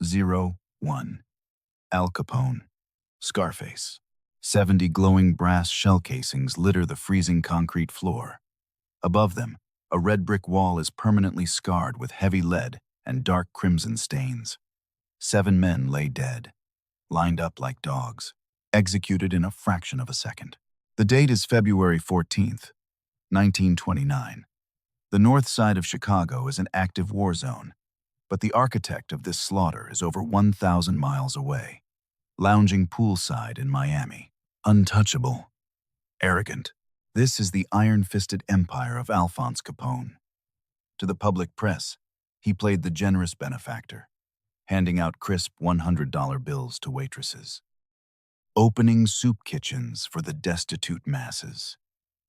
01. Al Capone. Scarface. 70 glowing brass shell casings litter the freezing concrete floor. Above them, a red brick wall is permanently scarred with heavy lead and dark crimson stains. 7 men lay dead, lined up like dogs, executed in a fraction of a second. The date is February 14th, 1929. The north side of Chicago is an active war zone, but the architect of this slaughter is over 1,000 miles away, lounging poolside in Miami. Untouchable, arrogant. This is the iron-fisted empire of Alphonse Capone. To the public press, he played the generous benefactor, handing out crisp $100 bills to waitresses, opening soup kitchens for the destitute masses.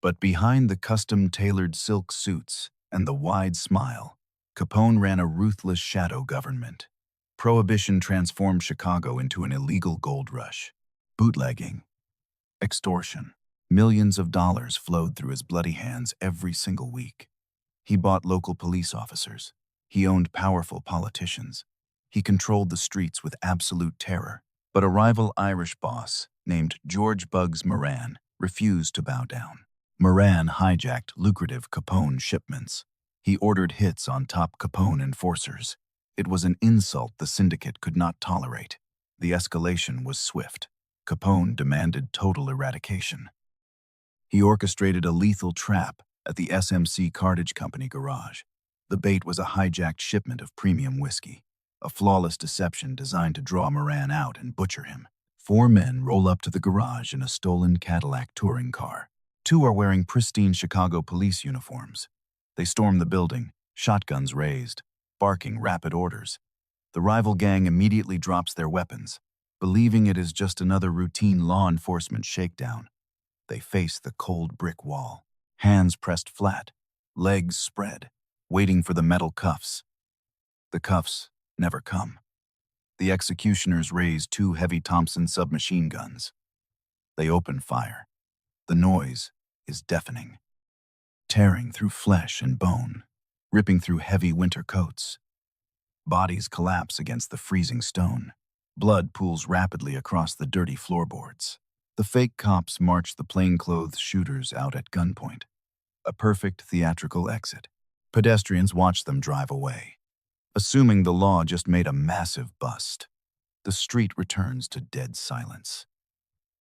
But behind the custom-tailored silk suits and the wide smile, Capone ran a ruthless shadow government. Prohibition transformed Chicago into an illegal gold rush. Bootlegging, extortion. Millions of dollars flowed through his bloody hands every single week. He bought local police officers. He owned powerful politicians. He controlled the streets with absolute terror. But a rival Irish boss named George Bugs Moran refused to bow down. Moran hijacked lucrative Capone shipments. He ordered hits on top Capone enforcers. It was an insult the syndicate could not tolerate. The escalation was swift. Capone demanded total eradication. He orchestrated a lethal trap at the SMC Cartage Company garage. The bait was a hijacked shipment of premium whiskey, a flawless deception designed to draw Moran out and butcher him. 4 men roll up to the garage in a stolen Cadillac touring car. 2 are wearing pristine Chicago police uniforms. They storm the building, shotguns raised, barking rapid orders. The rival gang immediately drops their weapons, believing it is just another routine law enforcement shakedown. They face the cold brick wall, hands pressed flat, legs spread, waiting for the metal cuffs. The cuffs never come. The executioners raise 2 heavy Thompson submachine guns. They open fire. The noise is deafening, tearing through flesh and bone, ripping through heavy winter coats. Bodies collapse against the freezing stone. Blood pools rapidly across the dirty floorboards. The fake cops march the plainclothes shooters out at gunpoint. A perfect theatrical exit. Pedestrians watch them drive away, assuming the law just made a massive bust. The street returns to dead silence.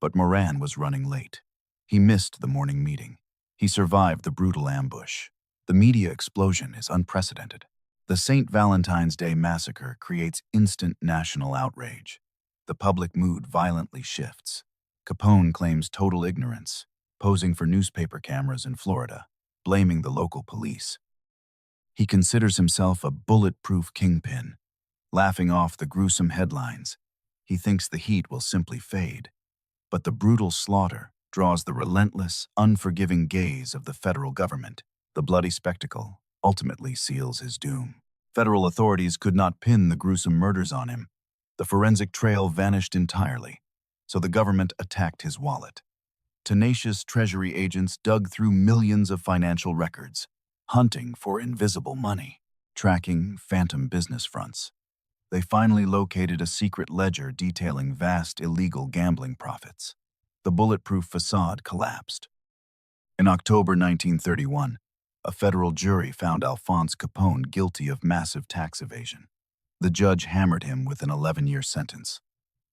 But Moran was running late. He missed the morning meeting. He survived the brutal ambush. The media explosion is unprecedented. The St. Valentine's Day massacre creates instant national outrage. The public mood violently shifts. Capone claims total ignorance, posing for newspaper cameras in Florida, blaming the local police. He considers himself a bulletproof kingpin, laughing off the gruesome headlines. He thinks the heat will simply fade. But the brutal slaughter draws the relentless, unforgiving gaze of the federal government. The bloody spectacle ultimately seals his doom. Federal authorities could not pin the gruesome murders on him. The forensic trail vanished entirely, so the government attacked his wallet. Tenacious Treasury agents dug through millions of financial records, hunting for invisible money, tracking phantom business fronts. They finally located a secret ledger detailing vast illegal gambling profits. The bulletproof facade collapsed. In October 1931, a federal jury found Alphonse Capone guilty of massive tax evasion. The judge hammered him with an 11-year sentence.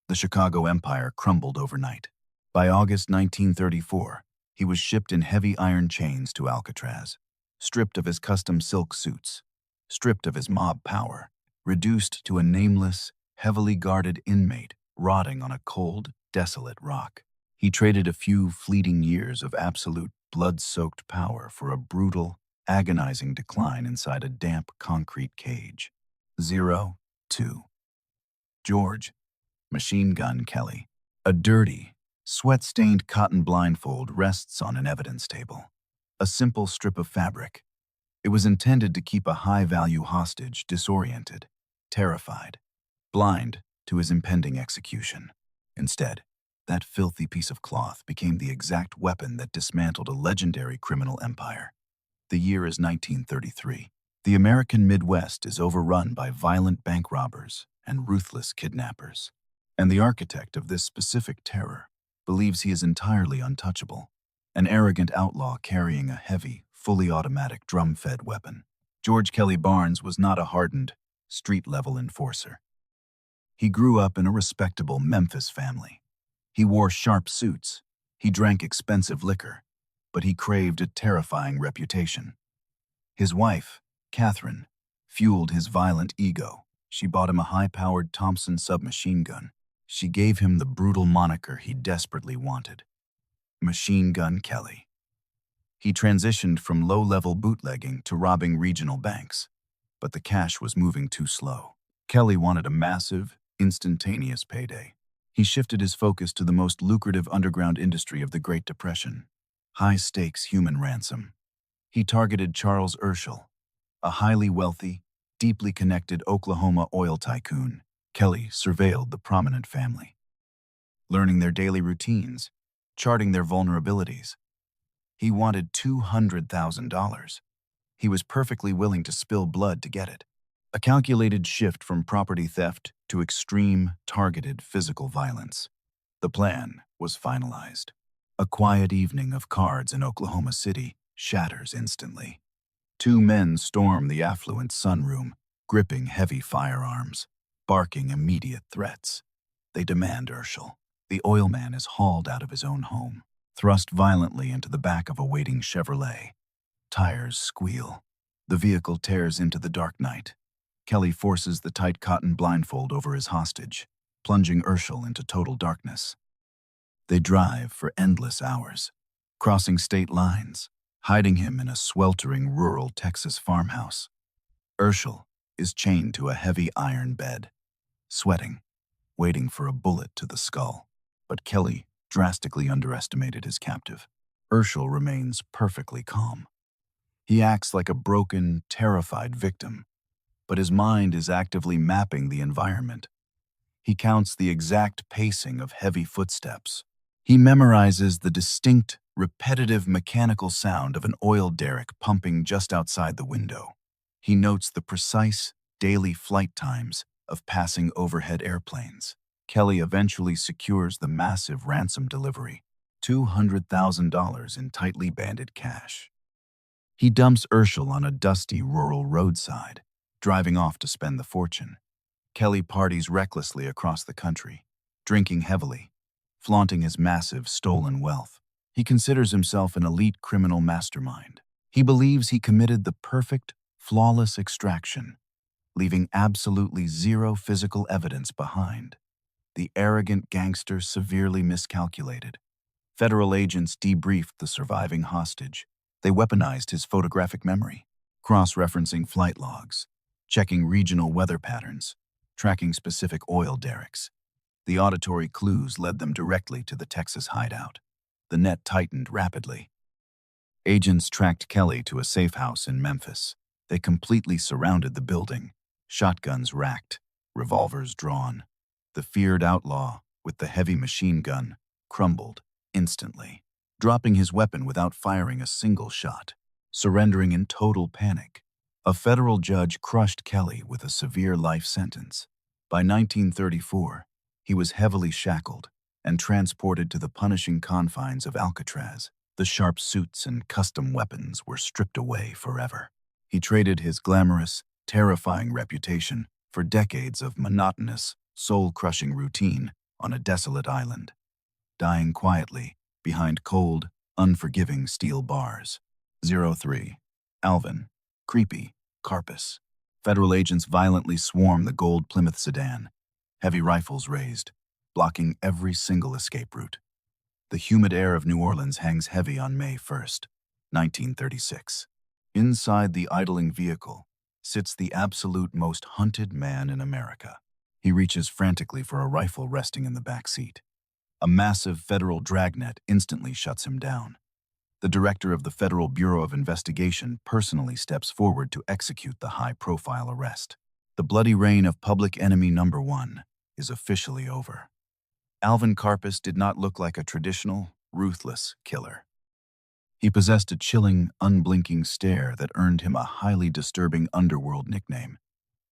The Chicago empire crumbled overnight. By August 1934, he was shipped in heavy iron chains to Alcatraz, stripped of his custom silk suits, stripped of his mob power, reduced to a nameless, heavily guarded inmate rotting on a cold, desolate rock. He traded a few fleeting years of absolute blood-soaked power for a brutal, agonizing decline inside a damp concrete cage. 02. George, Machine Gun Kelly. A dirty, sweat-stained cotton blindfold rests on an evidence table. A simple strip of fabric. It was intended to keep a high-value hostage disoriented, terrified, blind to his impending execution. Instead, that filthy piece of cloth became the exact weapon that dismantled a legendary criminal empire. The year is 1933. The American Midwest is overrun by violent bank robbers and ruthless kidnappers, and the architect of this specific terror believes he is entirely untouchable, an arrogant outlaw carrying a heavy, fully automatic drum-fed weapon. George Kelly Barnes was not a hardened, street-level enforcer. He grew up in a respectable Memphis family. He wore sharp suits, he drank expensive liquor, but he craved a terrifying reputation. His wife, Catherine, fueled his violent ego. She bought him a high-powered Thompson submachine gun. She gave him the brutal moniker he desperately wanted, Machine Gun Kelly. He transitioned from low-level bootlegging to robbing regional banks, but the cash was moving too slow. Kelly wanted a massive, instantaneous payday. He shifted his focus to the most lucrative underground industry of the Great Depression, high-stakes human ransom. He targeted Charles Urschel, a highly wealthy, deeply connected Oklahoma oil tycoon. Kelly surveilled the prominent family, learning their daily routines, charting their vulnerabilities. He wanted $200,000. He was perfectly willing to spill blood to get it. A calculated shift from property theft to extreme, targeted physical violence. The plan was finalized. A quiet evening of cards in Oklahoma City shatters instantly. Two men storm the affluent sunroom, gripping heavy firearms, barking immediate threats. They demand Urschel. The oilman is hauled out of his own home, thrust violently into the back of a waiting Chevrolet. Tires squeal. The vehicle tears into the dark night. Kelly forces the tight cotton blindfold over his hostage, plunging Urschel into total darkness. They drive for endless hours, crossing state lines, hiding him in a sweltering rural Texas farmhouse. Urschel is chained to a heavy iron bed, sweating, waiting for a bullet to the skull. But Kelly drastically underestimated his captive. Urschel remains perfectly calm. He acts like a broken, terrified victim, but his mind is actively mapping the environment. He counts the exact pacing of heavy footsteps. He memorizes the distinct, repetitive mechanical sound of an oil derrick pumping just outside the window. He notes the precise, daily flight times of passing overhead airplanes. Kelly eventually secures the massive ransom delivery, $200,000 in tightly banded cash. He dumps Urschel on a dusty rural roadside, driving off to spend the fortune. Kelly parties recklessly across the country, drinking heavily, flaunting his massive stolen wealth. He considers himself an elite criminal mastermind. He believes he committed the perfect, flawless extraction, leaving absolutely zero physical evidence behind. The arrogant gangster severely miscalculated. Federal agents debriefed the surviving hostage. They weaponized his photographic memory, cross-referencing flight logs, checking regional weather patterns, tracking specific oil derricks. The auditory clues led them directly to the Texas hideout. The net tightened rapidly. Agents tracked Kelly to a safe house in Memphis. They completely surrounded the building, shotguns racked, revolvers drawn. The feared outlaw, with the heavy machine gun, crumbled instantly, dropping his weapon without firing a single shot, surrendering in total panic. A federal judge crushed Kelly with a severe life sentence. By 1934, he was heavily shackled and transported to the punishing confines of Alcatraz. The sharp suits and custom weapons were stripped away forever. He traded his glamorous, terrifying reputation for decades of monotonous, soul-crushing routine on a desolate island, dying quietly behind cold, unforgiving steel bars. 03. Alvin. Creepy. Karpis. Federal agents violently swarm the gold Plymouth sedan, heavy rifles raised, blocking every single escape route. The humid air of New Orleans hangs heavy on May 1st, 1936. Inside the idling vehicle sits the absolute most hunted man in America. He reaches frantically for a rifle resting in the back seat. A massive federal dragnet instantly shuts him down. The director of the Federal Bureau of Investigation personally steps forward to execute the high-profile arrest. The bloody reign of public enemy number one is officially over. Alvin Karpis did not look like a traditional, ruthless killer. He possessed a chilling, unblinking stare that earned him a highly disturbing underworld nickname,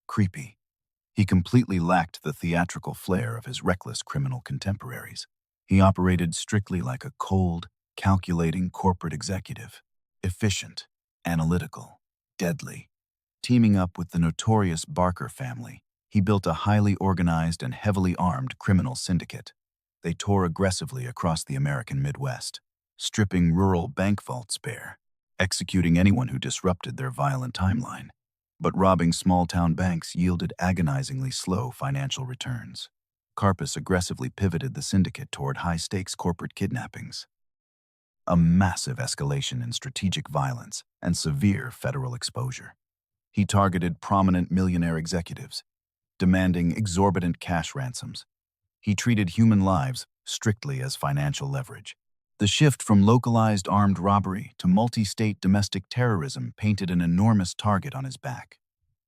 Creepy. He completely lacked the theatrical flair of his reckless criminal contemporaries. He operated strictly like a cold, calculating corporate executive, efficient, analytical, deadly. Teaming up with the notorious Barker family, he built a highly organized and heavily armed criminal syndicate. They tore aggressively across the American Midwest, stripping rural bank vaults bare, executing anyone who disrupted their violent timeline. But robbing small-town banks yielded agonizingly slow financial returns. Karpis aggressively pivoted the syndicate toward high-stakes corporate kidnappings, a massive escalation in strategic violence and severe federal exposure. He targeted prominent millionaire executives, demanding exorbitant cash ransoms. He treated human lives strictly as financial leverage. The shift from localized armed robbery to multi-state domestic terrorism painted an enormous target on his back.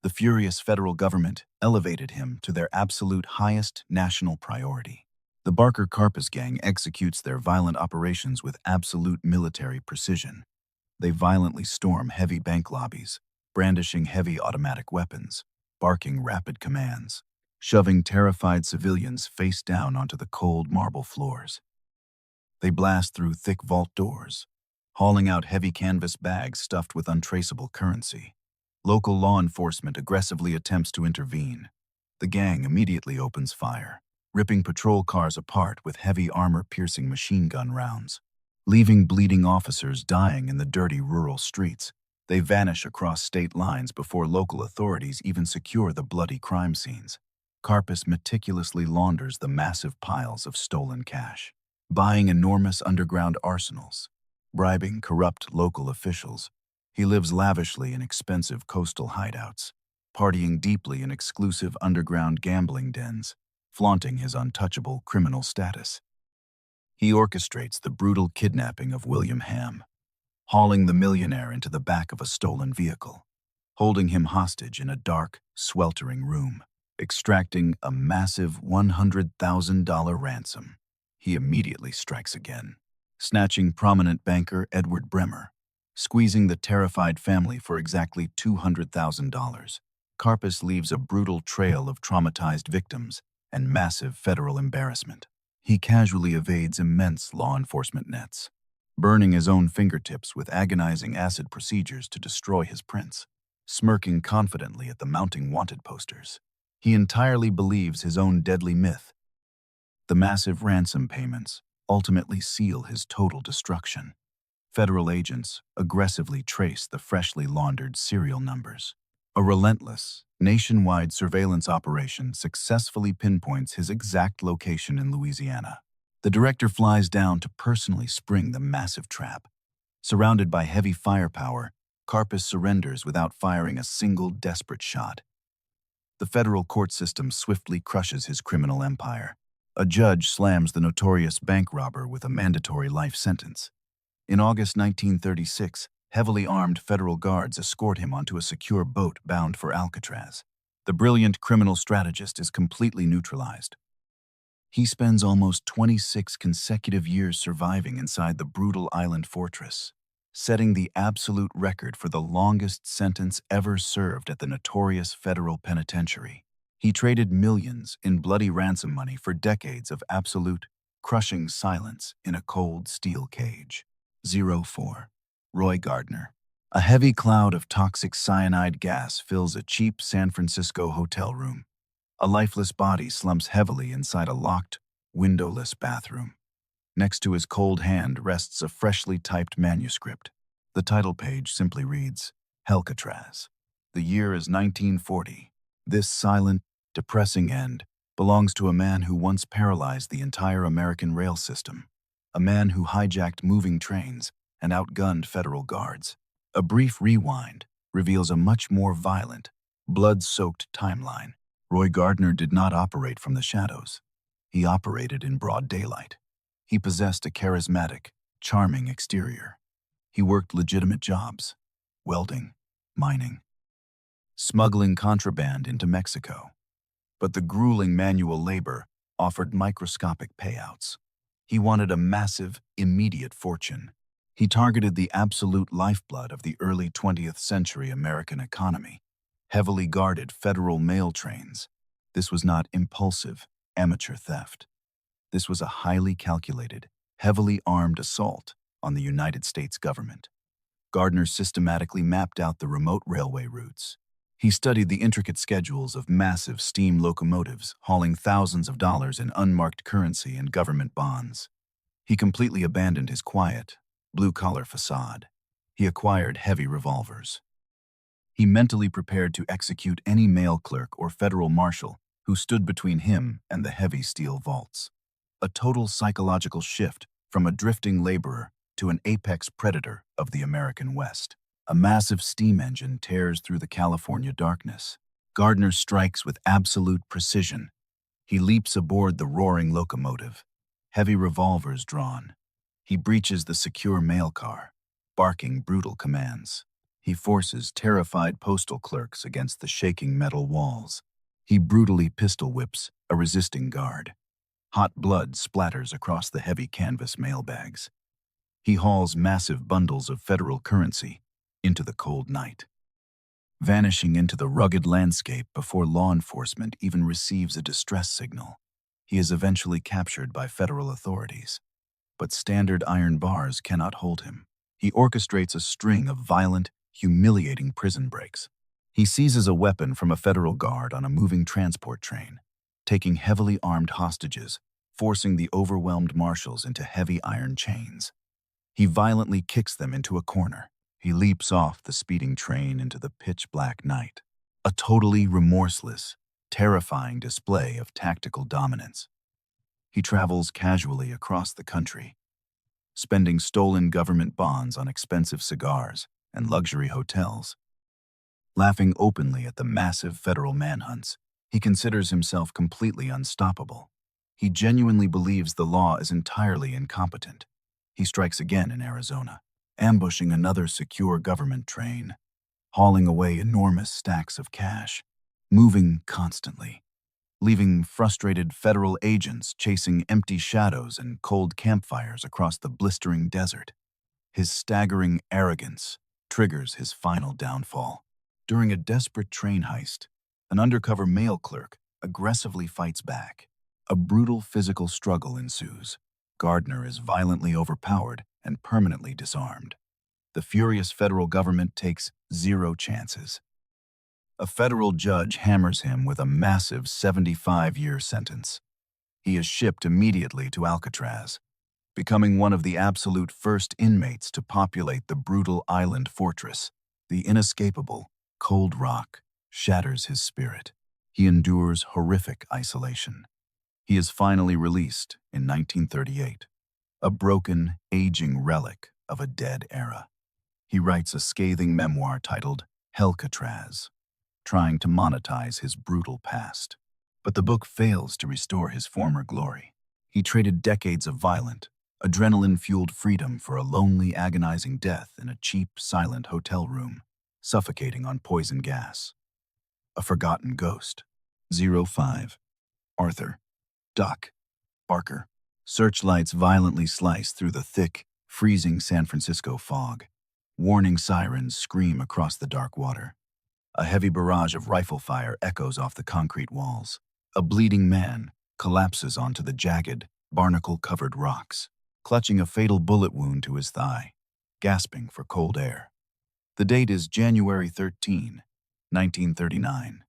The furious federal government elevated him to their absolute highest national priority. The Barker Karpis gang executes their violent operations with absolute military precision. They violently storm heavy bank lobbies, brandishing heavy automatic weapons, barking rapid commands, shoving terrified civilians face down onto the cold marble floors. They blast through thick vault doors, hauling out heavy canvas bags stuffed with untraceable currency. Local law enforcement aggressively attempts to intervene. The gang immediately opens fire, ripping patrol cars apart with heavy armor-piercing machine gun rounds. Leaving bleeding officers dying in the dirty rural streets, they vanish across state lines before local authorities even secure the bloody crime scenes. Karpis meticulously launders the massive piles of stolen cash, buying enormous underground arsenals, bribing corrupt local officials. He lives lavishly in expensive coastal hideouts, partying deeply in exclusive underground gambling dens, flaunting his untouchable criminal status. He orchestrates the brutal kidnapping of William Ham, hauling the millionaire into the back of a stolen vehicle, holding him hostage in a dark, sweltering room, extracting a massive $100,000 ransom. He immediately strikes again, snatching prominent banker Edward Bremer, squeezing the terrified family for exactly $200,000. Karpis leaves a brutal trail of traumatized victims and massive federal embarrassment. He casually evades immense law enforcement nets, burning his own fingertips with agonizing acid procedures to destroy his prints, smirking confidently at the mounting wanted posters. He entirely believes his own deadly myth. The massive ransom payments ultimately seal his total destruction. Federal agents aggressively trace the freshly laundered serial numbers. A relentless, nationwide surveillance operation successfully pinpoints his exact location in Louisiana. The director flies down to personally spring the massive trap. Surrounded by heavy firepower, Karpis surrenders without firing a single desperate shot. The federal court system swiftly crushes his criminal empire. A judge slams the notorious bank robber with a mandatory life sentence. In August 1936, heavily armed federal guards escort him onto a secure boat bound for Alcatraz. The brilliant criminal strategist is completely neutralized. He spends almost 26 consecutive years surviving inside the brutal island fortress, setting the absolute record for the longest sentence ever served at the notorious federal penitentiary. He traded millions in bloody ransom money for decades of absolute, crushing silence in a cold steel cage. 04. Roy Gardner. A heavy cloud of toxic cyanide gas fills a cheap San Francisco hotel room. A lifeless body slumps heavily inside a locked, windowless bathroom. Next to his cold hand rests a freshly typed manuscript. The title page simply reads, Alcatraz. The year is 1940. This silent, depressing end belongs to a man who once paralyzed the entire American rail system. A man who hijacked moving trains and outgunned federal guards. A brief rewind reveals a much more violent, blood-soaked timeline. Roy Gardner did not operate from the shadows. He operated in broad daylight. He possessed a charismatic, charming exterior. He worked legitimate jobs: welding, mining, smuggling contraband into Mexico. But the grueling manual labor offered microscopic payouts. He wanted a massive, immediate fortune. He targeted the absolute lifeblood of the early 20th century American economy, heavily guarded federal mail trains. This was not impulsive, amateur theft. This was a highly calculated, heavily armed assault on the United States government. Gardner systematically mapped out the remote railway routes. He studied the intricate schedules of massive steam locomotives hauling thousands of dollars in unmarked currency and government bonds. He completely abandoned his quiet, blue-collar facade. He acquired heavy revolvers. He mentally prepared to execute any mail clerk or federal marshal who stood between him and the heavy steel vaults. A total psychological shift from a drifting laborer to an apex predator of the American West. A massive steam engine tears through the California darkness. Gardner strikes with absolute precision. He leaps aboard the roaring locomotive, heavy revolvers drawn. He breaches the secure mail car, barking brutal commands. He forces terrified postal clerks against the shaking metal walls. He brutally pistol whips a resisting guard. Hot blood splatters across the heavy canvas mailbags. He hauls massive bundles of federal currency into the cold night, vanishing into the rugged landscape before law enforcement even receives a distress signal. He is eventually captured by federal authorities, but standard iron bars cannot hold him. He orchestrates a string of violent, humiliating prison breaks. He seizes a weapon from a federal guard on a moving transport train, taking heavily armed hostages, forcing the overwhelmed marshals into heavy iron chains. He violently kicks them into a corner. He leaps off the speeding train into the pitch-black night. A totally remorseless, terrifying display of tactical dominance. He travels casually across the country, spending stolen government bonds on expensive cigars and luxury hotels. Laughing openly at the massive federal manhunts, he considers himself completely unstoppable. He genuinely believes the law is entirely incompetent. He strikes again in Arizona, ambushing another secure government train, hauling away enormous stacks of cash, moving constantly, leaving frustrated federal agents chasing empty shadows and cold campfires across the blistering desert. His staggering arrogance triggers his final downfall. During a desperate train heist, an undercover mail clerk aggressively fights back. A brutal physical struggle ensues. Gardner is violently overpowered and permanently disarmed. The furious federal government takes zero chances. A federal judge hammers him with a massive 75-year sentence. He is shipped immediately to Alcatraz, becoming one of the absolute first inmates to populate the brutal island fortress. The inescapable, cold rock shatters his spirit. He endures horrific isolation. He is finally released in 1938, a broken, aging relic of a dead era. He writes a scathing memoir titled Alcatraz, trying to monetize his brutal past. But the book fails to restore his former glory. He traded decades of violent, adrenaline-fueled freedom for a lonely, agonizing death in a cheap, silent hotel room, suffocating on poison gas. A forgotten ghost. 05. Arthur. Doc. Barker. Searchlights violently slice through the thick, freezing San Francisco fog. Warning sirens scream across the dark water. A heavy barrage of rifle fire echoes off the concrete walls. A bleeding man collapses onto the jagged, barnacle-covered rocks, clutching a fatal bullet wound to his thigh, gasping for cold air. The date is January 13, 1939.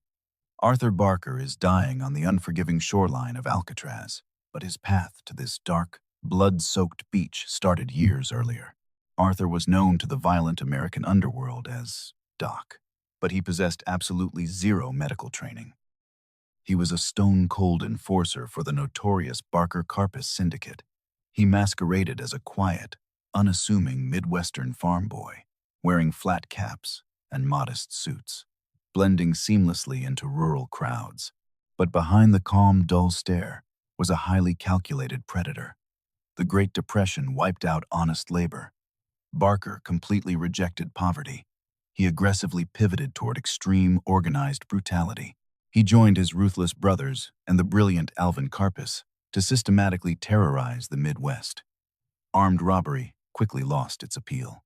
Arthur Barker is dying on the unforgiving shoreline of Alcatraz, but his path to this dark, blood-soaked beach started years earlier. Arthur was known to the violent American underworld as Doc, but he possessed absolutely zero medical training. He was a stone-cold enforcer for the notorious Barker Karpis syndicate. He masqueraded as a quiet, unassuming Midwestern farm boy, wearing flat caps and modest suits, blending seamlessly into rural crowds. But behind the calm, dull stare was a highly calculated predator. The Great Depression wiped out honest labor. Barker completely rejected poverty. He aggressively pivoted toward extreme, organized brutality. He joined his ruthless brothers and the brilliant Alvin Karpis to systematically terrorize the Midwest. Armed robbery, quickly lost its appeal.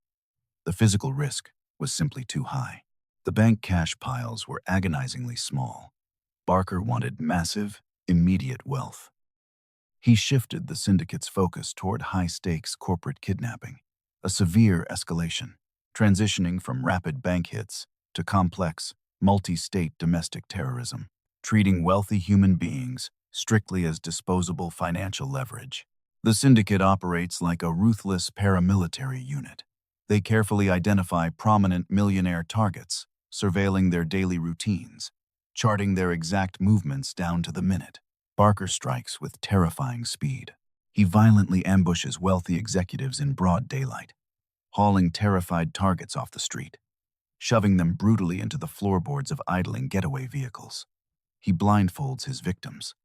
The physical risk was simply too high. The bank cash piles were agonizingly small. Barker wanted massive, immediate wealth. He shifted the syndicate's focus toward high-stakes corporate kidnapping, a severe escalation, transitioning from rapid bank hits to complex, multi-state domestic terrorism, treating wealthy human beings strictly as disposable financial leverage. The syndicate operates like a ruthless paramilitary unit. They carefully identify prominent millionaire targets, surveilling their daily routines, charting their exact movements down to the minute. Barker strikes with terrifying speed. He violently ambushes wealthy executives in broad daylight, hauling terrified targets off the street, shoving them brutally into the floorboards of idling getaway vehicles. He blindfolds his victims,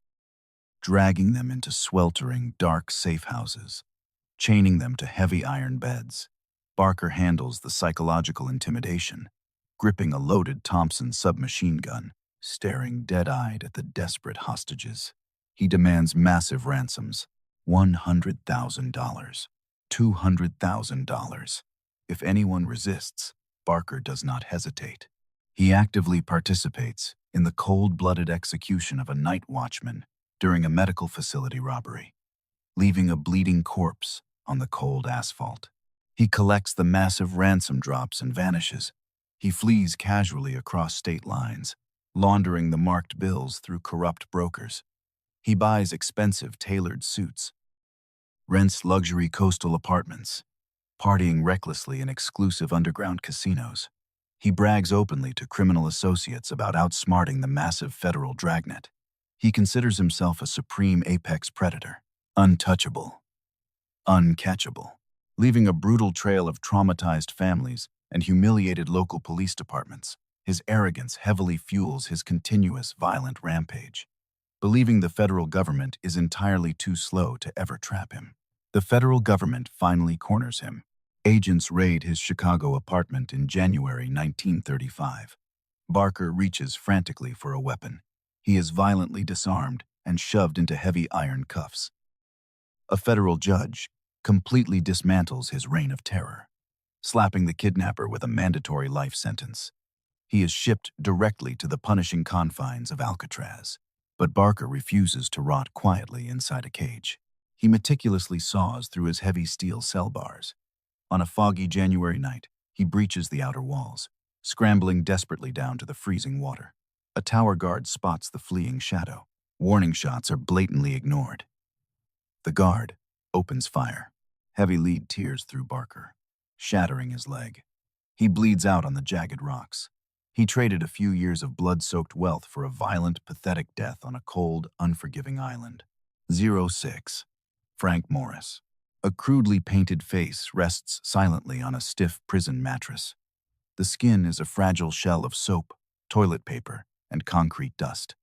dragging them into sweltering, dark safe houses, chaining them to heavy iron beds. Barker handles the psychological intimidation, gripping a loaded Thompson submachine gun, staring dead-eyed at the desperate hostages. He demands massive ransoms, $100,000, $200,000. If anyone resists, Barker does not hesitate. He actively participates in the cold-blooded execution of a night watchman during a medical facility robbery, leaving a bleeding corpse on the cold asphalt. He collects the massive ransom drops and vanishes. He flees casually across state lines, laundering the marked bills through corrupt brokers. He buys expensive tailored suits, rents luxury coastal apartments, partying recklessly in exclusive underground casinos. He brags openly to criminal associates about outsmarting the massive federal dragnet. He considers himself a supreme apex predator, untouchable, uncatchable, leaving a brutal trail of traumatized families and humiliated local police departments. His arrogance heavily fuels his continuous violent rampage, believing the federal government is entirely too slow to ever trap him. The federal government finally corners him. Agents raid his Chicago apartment in January 1935. Barker reaches frantically for a weapon. He is violently disarmed and shoved into heavy iron cuffs. A federal judge completely dismantles his reign of terror, slapping the kidnapper with a mandatory life sentence. He is shipped directly to the punishing confines of Alcatraz. But Barker refuses to rot quietly inside a cage. He meticulously saws through his heavy steel cell bars. On a foggy January night, he breaches the outer walls, scrambling desperately down to the freezing water. A tower guard spots the fleeing shadow. Warning shots are blatantly ignored. The guard opens fire. Heavy lead tears through Barker, shattering his leg. He bleeds out on the jagged rocks. He traded a few years of blood-soaked wealth for a violent, pathetic death on a cold, unforgiving island. 06. Frank Morris. A crudely painted face rests silently on a stiff prison mattress. The skin is a fragile shell of soap, toilet paper, and concrete dust.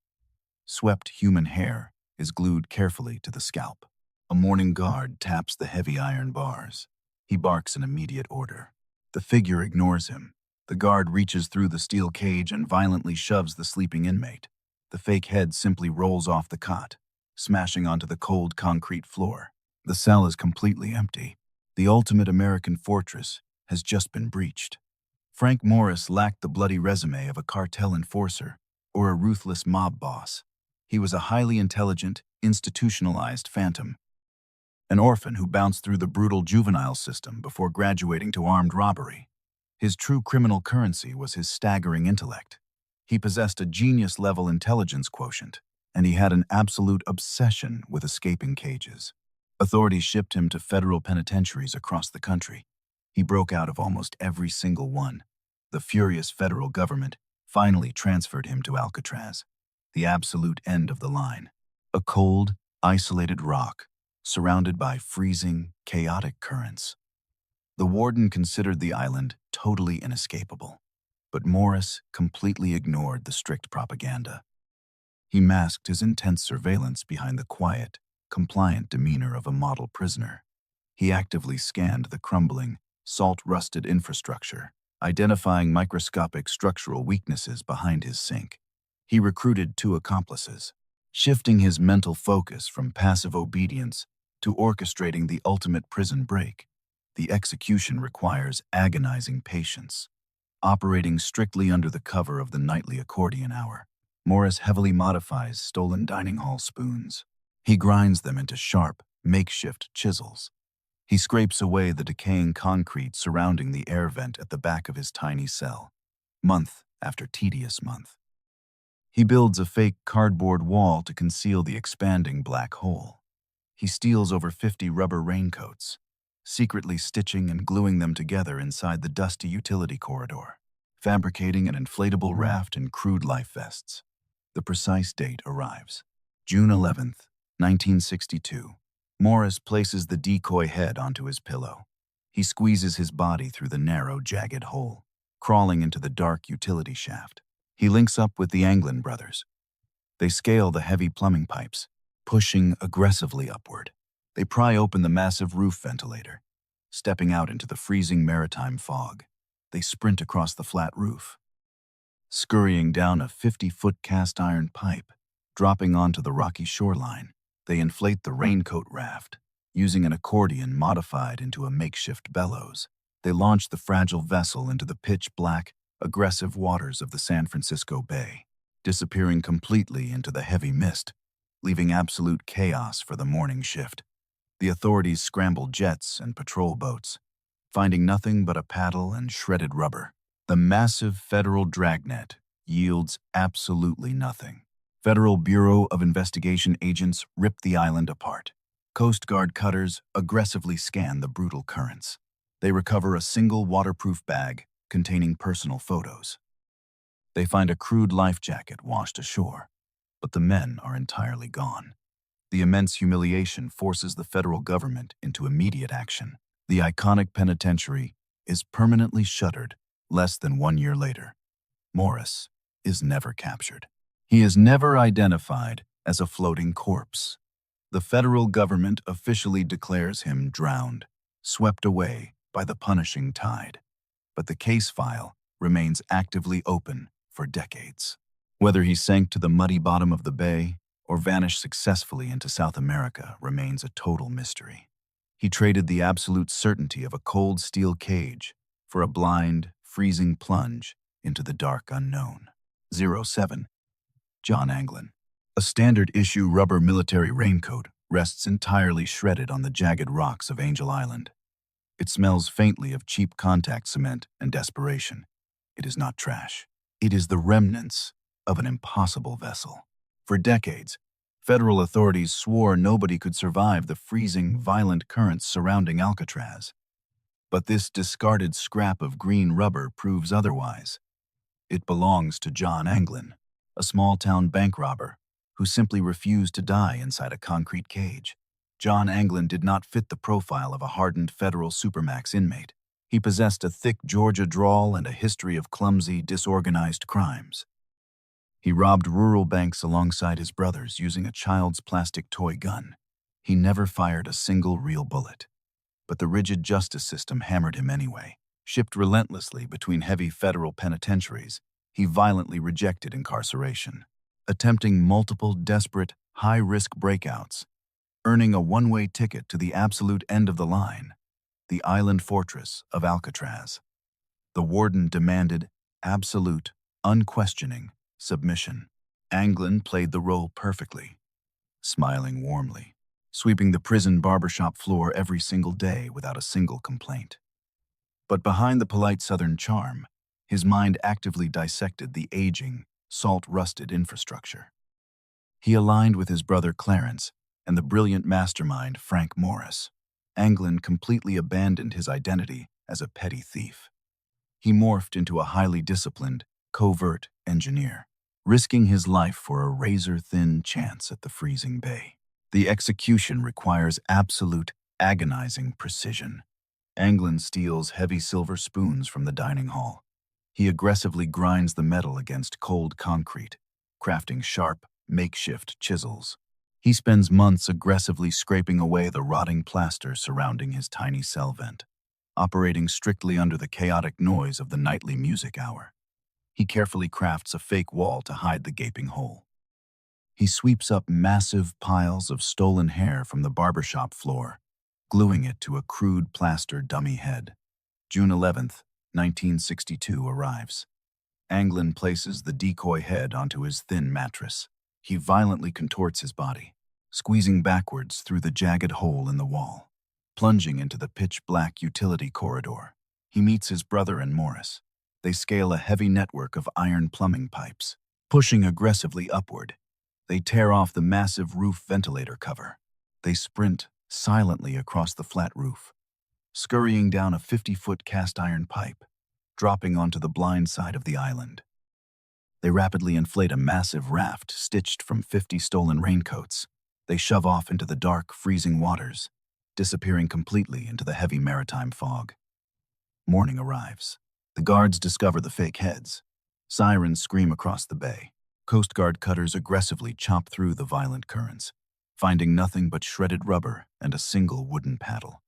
Swept human hair is glued carefully to the scalp. A morning guard taps the heavy iron bars. He barks an immediate order. The figure ignores him. The guard reaches through the steel cage and violently shoves the sleeping inmate. The fake head simply rolls off the cot, smashing onto the cold concrete floor. The cell is completely empty. The ultimate American fortress has just been breached. Frank Morris lacked the bloody resume of a cartel enforcer or a ruthless mob boss. He was a highly intelligent, institutionalized phantom, an orphan who bounced through the brutal juvenile system before graduating to armed robbery. His true criminal currency was his staggering intellect. He possessed a genius-level intelligence quotient, and he had an absolute obsession with escaping cages. Authorities shipped him to federal penitentiaries across the country. He broke out of almost every single one. The furious federal government finally transferred him to Alcatraz, the absolute end of the line. A cold, isolated rock, surrounded by freezing, chaotic currents. The warden considered the island totally inescapable, but Morris completely ignored the strict propaganda. He masked his intense surveillance behind the quiet, compliant demeanor of a model prisoner. He actively scanned the crumbling, salt-rusted infrastructure, identifying microscopic structural weaknesses behind his sink. He recruited 2 accomplices, shifting his mental focus from passive obedience to orchestrating the ultimate prison break. The execution requires agonizing patience. Operating strictly under the cover of the nightly accordion hour, Morris heavily modifies stolen dining hall spoons. He grinds them into sharp, makeshift chisels. He scrapes away the decaying concrete surrounding the air vent at the back of his tiny cell, month after tedious month. He builds a fake cardboard wall to conceal the expanding black hole. He steals over 50 rubber raincoats, secretly stitching and gluing them together inside the dusty utility corridor, fabricating an inflatable raft and crude life vests. The precise date arrives. June 11th, 1962. Morris places the decoy head onto his pillow. He squeezes his body through the narrow, jagged hole, crawling into the dark utility shaft. He links up with the Anglin brothers. They scale the heavy plumbing pipes, pushing aggressively upward. They pry open the massive roof ventilator, stepping out into the freezing maritime fog. They sprint across the flat roof, scurrying down a 50-foot cast iron pipe, dropping onto the rocky shoreline. They inflate the raincoat raft, using an accordion modified into a makeshift bellows. They launch the fragile vessel into the pitch-black, aggressive waters of the San Francisco Bay, disappearing completely into the heavy mist, leaving absolute chaos for the morning shift. The authorities scramble jets and patrol boats, finding nothing but a paddle and shredded rubber. The massive federal dragnet yields absolutely nothing. Federal Bureau of Investigation agents rip the island apart. Coast Guard cutters aggressively scan the brutal currents. They recover a single waterproof bag containing personal photos. They find a crude life jacket washed ashore, but the men are entirely gone. The immense humiliation forces the federal government into immediate action. The iconic penitentiary is permanently shuttered less than 1 year later. Morris is never captured. He is never identified as a floating corpse. The federal government officially declares him drowned, swept away by the punishing tide. But the case file remains actively open for decades. Whether he sank to the muddy bottom of the bay or vanished successfully into South America remains a total mystery. He traded the absolute certainty of a cold steel cage for a blind, freezing plunge into the dark unknown. 07. John Anglin. A standard-issue rubber military raincoat rests entirely shredded on the jagged rocks of Angel Island. It smells faintly of cheap contact cement and desperation. It is not trash. It is the remnants of an impossible vessel. For decades, federal authorities swore nobody could survive the freezing, violent currents surrounding Alcatraz. But this discarded scrap of green rubber proves otherwise. It belongs to John Anglin, a small-town bank robber who simply refused to die inside a concrete cage. John Anglin did not fit the profile of a hardened federal supermax inmate. He possessed a thick Georgia drawl and a history of clumsy, disorganized crimes. He robbed rural banks alongside his brothers using a child's plastic toy gun. He never fired a single real bullet. But the rigid justice system hammered him anyway. Shipped relentlessly between heavy federal penitentiaries, he violently rejected incarceration, attempting multiple desperate, high-risk breakouts, earning a one-way ticket to the absolute end of the line, the island fortress of Alcatraz. The warden demanded absolute, unquestioning submission. Anglin played the role perfectly, smiling warmly, sweeping the prison barbershop floor every single day without a single complaint. But behind the polite Southern charm, his mind actively dissected the aging, salt-rusted infrastructure. He aligned with his brother Clarence and the brilliant mastermind Frank Morris. Anglin completely abandoned his identity as a petty thief. He morphed into a highly disciplined, covert engineer, risking his life for a razor-thin chance at the freezing bay. The execution requires absolute, agonizing precision. Anglin steals heavy silver spoons from the dining hall. He aggressively grinds the metal against cold concrete, crafting sharp, makeshift chisels. He spends months aggressively scraping away the rotting plaster surrounding his tiny cell vent, operating strictly under the chaotic noise of the nightly music hour. He carefully crafts a fake wall to hide the gaping hole. He sweeps up massive piles of stolen hair from the barbershop floor, gluing it to a crude plaster dummy head. June 11th, 1962 arrives. Anglin places the decoy head onto his thin mattress. He violently contorts his body, squeezing backwards through the jagged hole in the wall. Plunging into the pitch-black utility corridor, he meets his brother and Morris. They scale a heavy network of iron plumbing pipes. Pushing aggressively upward, they tear off the massive roof ventilator cover. They sprint silently across the flat roof, scurrying down a 50-foot cast-iron pipe, dropping onto the blind side of the island. They rapidly inflate a massive raft stitched from 50 stolen raincoats. They shove off into the dark, freezing waters, disappearing completely into the heavy maritime fog. Morning arrives. The guards discover the fake heads. Sirens scream across the bay. Coast Guard cutters aggressively chop through the violent currents, finding nothing but shredded rubber and a single wooden paddle.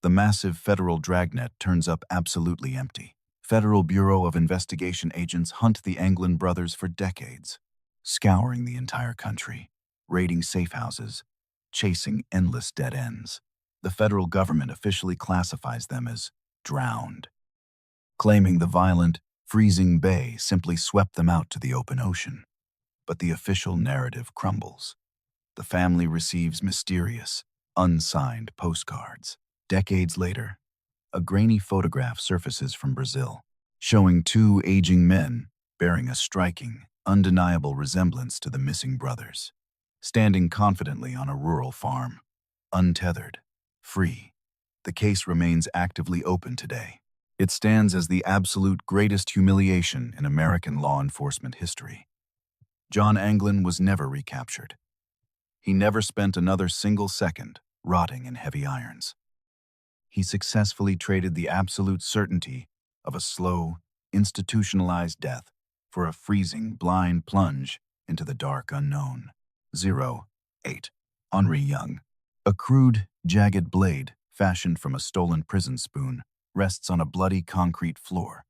The massive federal dragnet turns up absolutely empty. Federal Bureau of Investigation agents hunt the Anglin brothers for decades, scouring the entire country, raiding safe houses, chasing endless dead ends. The federal government officially classifies them as drowned, claiming the violent, freezing bay simply swept them out to the open ocean. But the official narrative crumbles. The family receives mysterious, unsigned postcards. Decades later, a grainy photograph surfaces from Brazil, showing two aging men bearing a striking, undeniable resemblance to the missing brothers, standing confidently on a rural farm, untethered, free. The case remains actively open today. It stands as the absolute greatest humiliation in American law enforcement history. John Anglin was never recaptured. He never spent another single second rotting in heavy irons. He successfully traded the absolute certainty of a slow, institutionalized death for a freezing, blind plunge into the dark unknown. 08. Henri Young. A crude, jagged blade, fashioned from a stolen prison spoon, rests on a bloody concrete floor.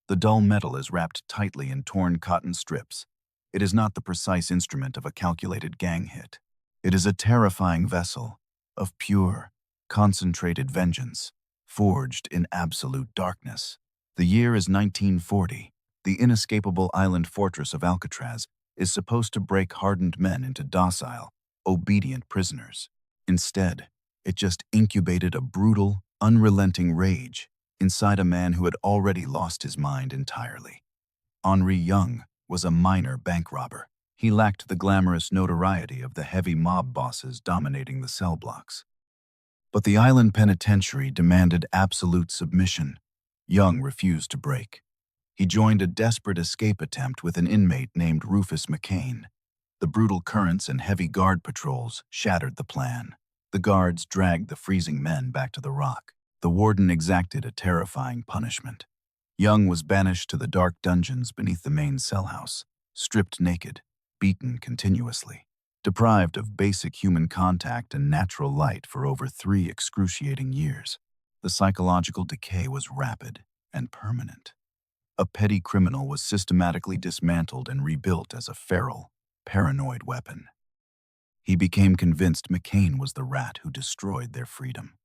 The dull metal is wrapped tightly in torn cotton strips. It is not the precise instrument of a calculated gang hit. It is a terrifying vessel of pure, concentrated vengeance, forged in absolute darkness. The year is 1940. The inescapable island fortress of Alcatraz is supposed to break hardened men into docile, obedient prisoners. Instead, it just incubated a brutal, unrelenting rage inside a man who had already lost his mind entirely. Henri Young was a minor bank robber. He lacked the glamorous notoriety of the heavy mob bosses dominating the cell blocks. But the island penitentiary demanded absolute submission. Young refused to break. He joined a desperate escape attempt with an inmate named Rufus McCain. The brutal currents and heavy guard patrols shattered the plan. The guards dragged the freezing men back to the rock. The warden exacted a terrifying punishment. Young was banished to the dark dungeons beneath the main cell house, stripped naked, beaten continuously, deprived of basic human contact and natural light for over 3 excruciating years. The psychological decay was rapid and permanent. A petty criminal was systematically dismantled and rebuilt as a feral, paranoid weapon. He became convinced McCain was the rat who destroyed their freedom.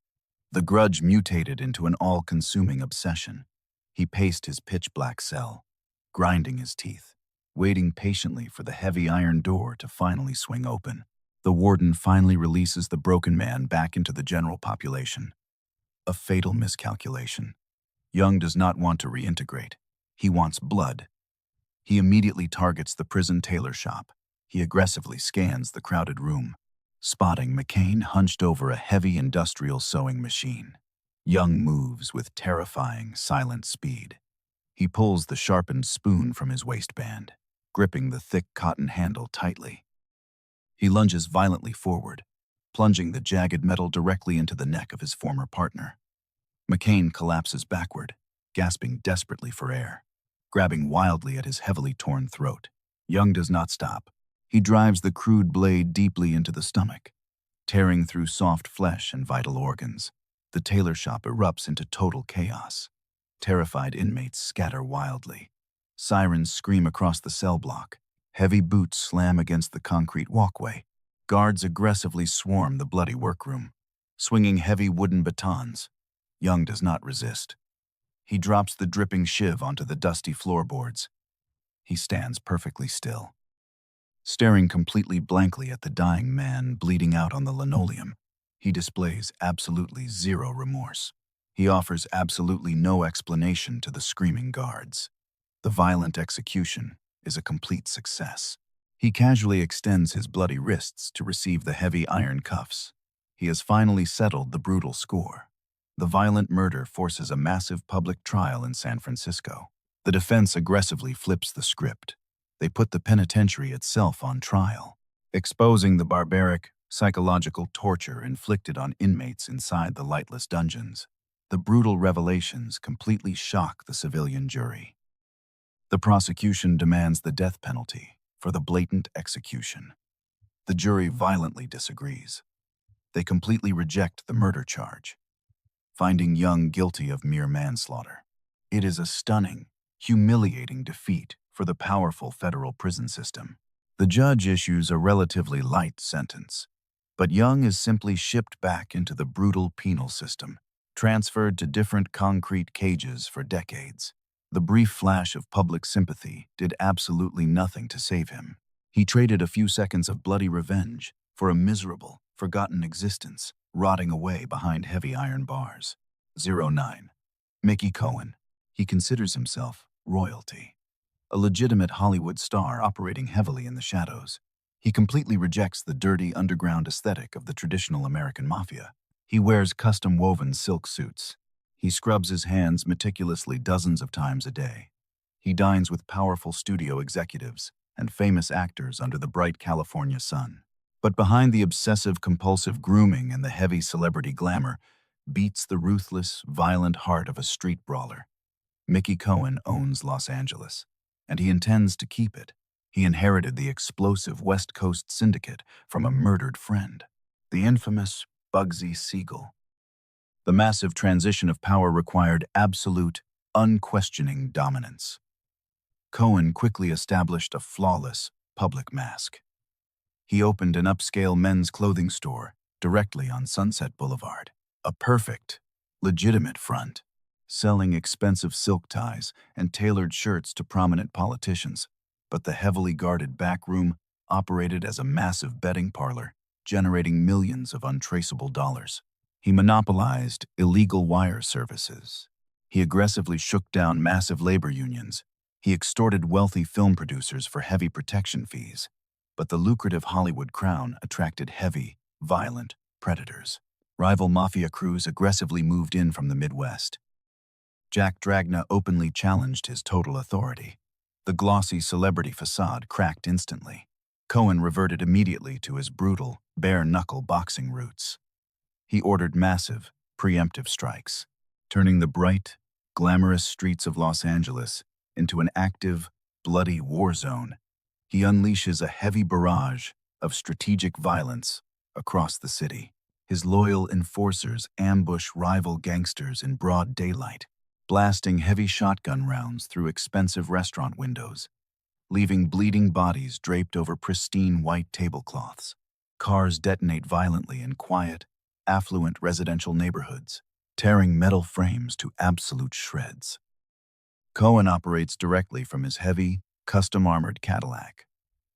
The grudge mutated into an all-consuming obsession. He paced his pitch-black cell, grinding his teeth, waiting patiently for the heavy iron door to finally swing open. The warden finally releases the broken man back into the general population. A fatal miscalculation. Young does not want to reintegrate. He wants blood. He immediately targets the prison tailor shop. He aggressively scans the crowded room, spotting McCain hunched over a heavy industrial sewing machine. Young moves with terrifying, silent speed. He pulls the sharpened spoon from his waistband, gripping the thick cotton handle tightly. He lunges violently forward, plunging the jagged metal directly into the neck of his former partner. McCain collapses backward, gasping desperately for air, grabbing wildly at his heavily torn throat. Young does not stop. He drives the crude blade deeply into the stomach, tearing through soft flesh and vital organs. The tailor shop erupts into total chaos. Terrified inmates scatter wildly. Sirens scream across the cell block. Heavy boots slam against the concrete walkway. Guards aggressively swarm the bloody workroom. swinging heavy wooden batons. Young does not resist. He drops the dripping shiv onto the dusty floorboards. He stands perfectly still, staring completely blankly at the dying man bleeding out on the linoleum. He displays absolutely zero remorse. He offers absolutely no explanation to the screaming guards. The violent execution is a complete success. He casually extends his bloody wrists to receive the heavy iron cuffs. He has finally settled the brutal score. The violent murder forces a massive public trial in San Francisco. The defense aggressively flips the script. They put the penitentiary itself on trial, exposing the barbaric, psychological torture inflicted on inmates inside the lightless dungeons. The brutal revelations completely shock the civilian jury. The prosecution demands the death penalty for the blatant execution. The jury violently disagrees. They completely reject the murder charge, finding Young guilty of mere manslaughter. It is a stunning, humiliating defeat for the powerful federal prison system. The judge issues a relatively light sentence, but Young is simply shipped back into the brutal penal system, transferred to different concrete cages for decades. The brief flash of public sympathy did absolutely nothing to save him. He traded a few seconds of bloody revenge for a miserable, forgotten existence, rotting away behind heavy iron bars. 09. Mickey Cohen. He considers himself royalty, a legitimate Hollywood star operating heavily in the shadows. He completely rejects the dirty underground aesthetic of the traditional American mafia. He wears custom-woven silk suits. He scrubs his hands meticulously dozens of times a day. He dines with powerful studio executives and famous actors under the bright California sun. But behind the obsessive-compulsive grooming and the heavy celebrity glamour beats the ruthless, violent heart of a street brawler. Mickey Cohen owns Los Angeles, and he intends to keep it. He inherited the explosive West Coast syndicate from a murdered friend, the infamous Bugsy Siegel. The massive transition of power required absolute, unquestioning dominance. Cohen quickly established a flawless public mask. He opened an upscale men's clothing store directly on Sunset Boulevard, a perfect, legitimate front, selling expensive silk ties and tailored shirts to prominent politicians. But the heavily guarded back room operated as a massive betting parlor, generating millions of untraceable dollars. He monopolized illegal wire services. He aggressively shook down massive labor unions. He extorted wealthy film producers for heavy protection fees. But the lucrative Hollywood crown attracted heavy, violent predators. Rival mafia crews aggressively moved in from the Midwest. Jack Dragna openly challenged his total authority. The glossy celebrity facade cracked instantly. Cohen reverted immediately to his brutal, bare-knuckle boxing roots. He ordered massive, preemptive strikes, turning the bright, glamorous streets of Los Angeles into an active, bloody war zone. He unleashes a heavy barrage of strategic violence across the city. His loyal enforcers ambush rival gangsters in broad daylight, blasting heavy shotgun rounds through expensive restaurant windows, leaving bleeding bodies draped over pristine white tablecloths. Cars detonate violently in quiet, affluent residential neighborhoods, tearing metal frames to absolute shreds. Cohen operates directly from his heavy, custom-armored Cadillac.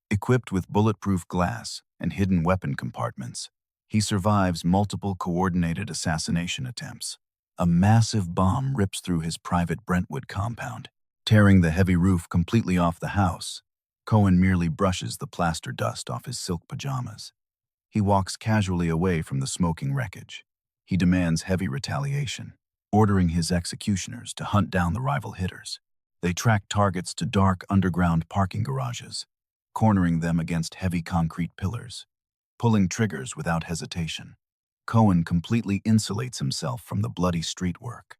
Equipped with bulletproof glass and hidden weapon compartments, he survives multiple coordinated assassination attempts. A massive bomb rips through his private Brentwood compound, tearing the heavy roof completely off the house. Cohen merely brushes the plaster dust off his silk pajamas. He walks casually away from the smoking wreckage. He demands heavy retaliation, ordering his executioners to hunt down the rival hitters. They track targets to dark underground parking garages, cornering them against heavy concrete pillars, pulling triggers without hesitation. Cohen completely insulates himself from the bloody street work.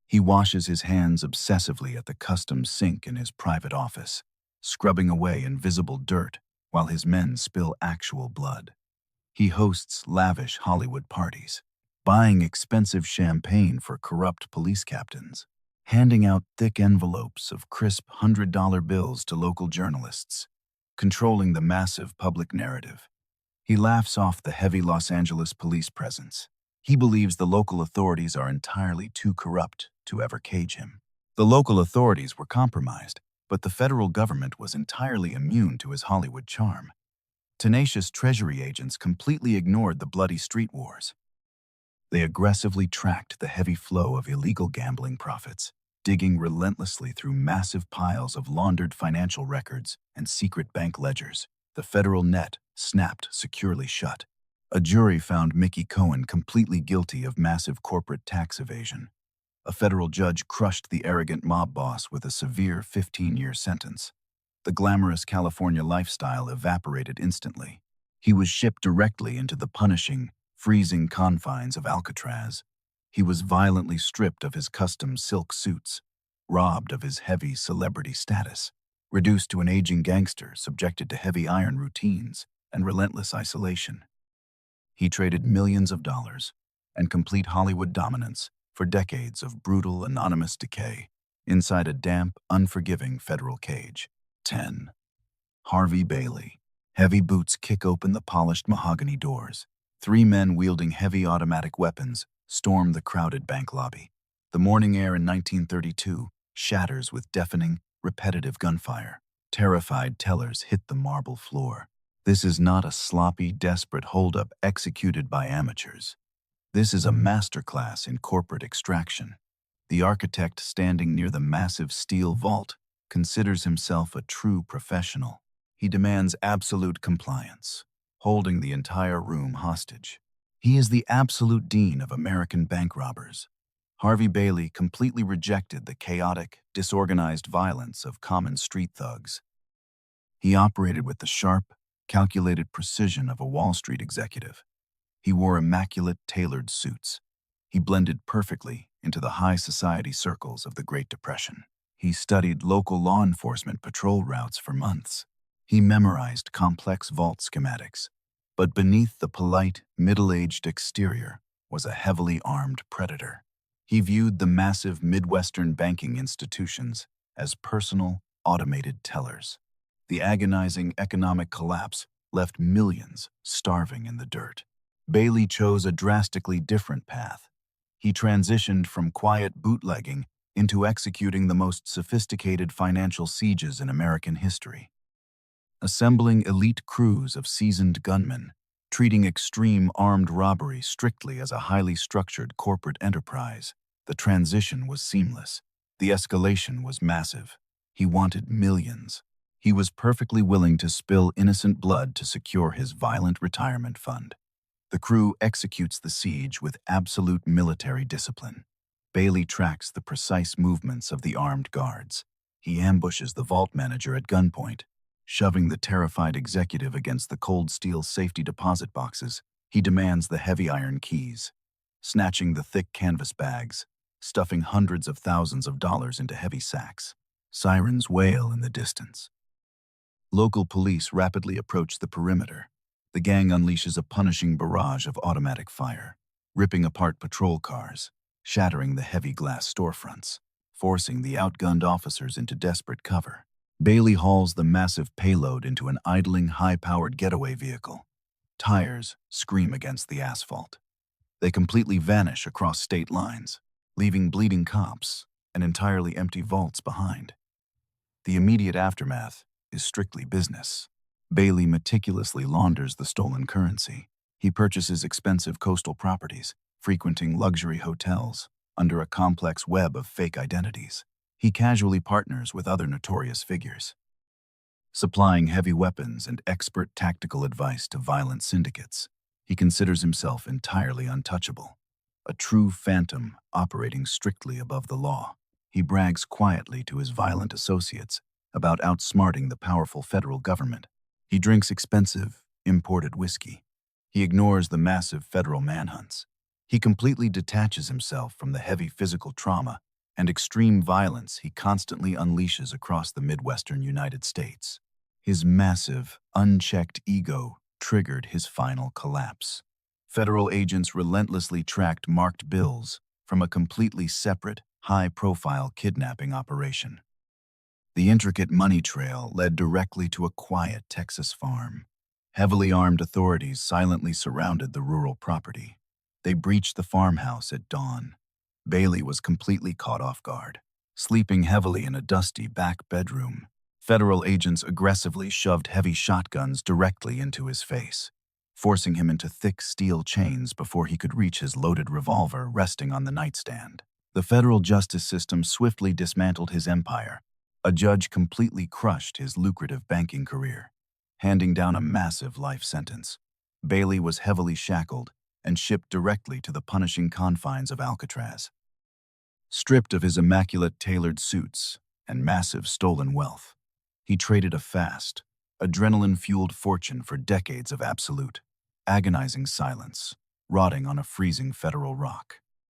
He washes his hands obsessively at the custom sink in his private office, scrubbing away invisible dirt while his men spill actual blood. He hosts lavish Hollywood parties, buying expensive champagne for corrupt police captains, handing out thick envelopes of crisp $100 bills to local journalists, controlling the massive public narrative. He laughs off the heavy Los Angeles police presence, He believes the local authorities are entirely too corrupt to ever cage him. The local authorities were compromised, but the federal government was entirely immune to his Hollywood charm. Tenacious Treasury agents completely ignored the bloody street wars. They aggressively tracked the heavy flow of illegal gambling profits, digging relentlessly through massive piles of laundered financial records and secret bank ledgers. The federal net snapped securely shut. A jury found Mickey Cohen completely guilty of massive corporate tax evasion. A federal judge crushed the arrogant mob boss with a severe 15-year sentence. The glamorous California lifestyle evaporated instantly. He was shipped directly into the punishing, freezing confines of Alcatraz. He was violently stripped of his custom silk suits, robbed of his heavy celebrity status, reduced to an aging gangster subjected to heavy iron routines and relentless isolation. He traded millions of dollars and complete Hollywood dominance for decades of brutal, anonymous decay inside a damp, unforgiving federal cage. 10. Harvey Bailey. Heavy boots kick open the polished mahogany doors. Three men wielding heavy automatic weapons storm the crowded bank lobby. The morning air in 1932 shatters with deafening, repetitive gunfire. Terrified tellers hit the marble floor. This is not a sloppy, desperate holdup executed by amateurs. This is a masterclass in corporate extraction. The architect standing near the massive steel vault considers himself a true professional. He demands absolute compliance, holding the entire room hostage. He is the absolute dean of American bank robbers. Harvey Bailey completely rejected the chaotic, disorganized violence of common street thugs. He operated with the sharp, calculated precision of a Wall Street executive. He wore immaculate, tailored suits. He blended perfectly into the high society circles of the Great Depression. He studied local law enforcement patrol routes for months. He memorized complex vault schematics. But beneath the polite, middle-aged exterior was a heavily armed predator. He viewed the massive Midwestern banking institutions as personal, automated tellers. The agonizing economic collapse left millions starving in the dirt. Bailey chose a drastically different path. He transitioned from quiet bootlegging into executing the most sophisticated financial sieges in American history. Assembling elite crews of seasoned gunmen, treating extreme armed robbery strictly as a highly structured corporate enterprise, the transition was seamless. The escalation was massive. He wanted millions. He was perfectly willing to spill innocent blood to secure his violent retirement fund. The crew executes the siege with absolute military discipline. Bailey tracks the precise movements of the armed guards. He ambushes the vault manager at gunpoint. Shoving the terrified executive against the cold steel safety deposit boxes, he demands the heavy iron keys. Snatching the thick canvas bags, stuffing hundreds of thousands of dollars into heavy sacks. Sirens wail in the distance. Local police rapidly approach the perimeter. The gang unleashes a punishing barrage of automatic fire, ripping apart patrol cars, shattering the heavy glass storefronts, forcing the outgunned officers into desperate cover. Bailey hauls the massive payload into an idling, high-powered getaway vehicle. Tires scream against the asphalt. They completely vanish across state lines, leaving bleeding cops and entirely empty vaults behind. The immediate aftermath is strictly business. Bailey meticulously launders the stolen currency. He purchases expensive coastal properties, frequenting luxury hotels under a complex web of fake identities. He casually partners with other notorious figures, supplying heavy weapons and expert tactical advice to violent syndicates. He considers himself entirely untouchable, a true phantom operating strictly above the law. He brags quietly to his violent associates about outsmarting the powerful federal government. He drinks expensive, imported whiskey. He ignores the massive federal manhunts. He completely detaches himself from the heavy physical trauma and extreme violence he constantly unleashes across the Midwestern United States. His massive, unchecked ego triggered his final collapse. Federal agents relentlessly tracked marked bills from a completely separate, high-profile kidnapping operation. The intricate money trail led directly to a quiet Texas farm. Heavily armed authorities silently surrounded the rural property. They breached the farmhouse at dawn. Bailey was completely caught off guard, sleeping heavily in a dusty back bedroom. Federal agents aggressively shoved heavy shotguns directly into his face, forcing him into thick steel chains before he could reach his loaded revolver resting on the nightstand. The federal justice system swiftly dismantled his empire. A judge completely crushed his lucrative banking career, handing down a massive life sentence. Bailey was heavily shackled and shipped directly to the punishing confines of Alcatraz. Stripped of his immaculate tailored suits and massive stolen wealth, he traded a fast, adrenaline-fueled fortune for decades of absolute, agonizing silence, rotting on a freezing federal rock.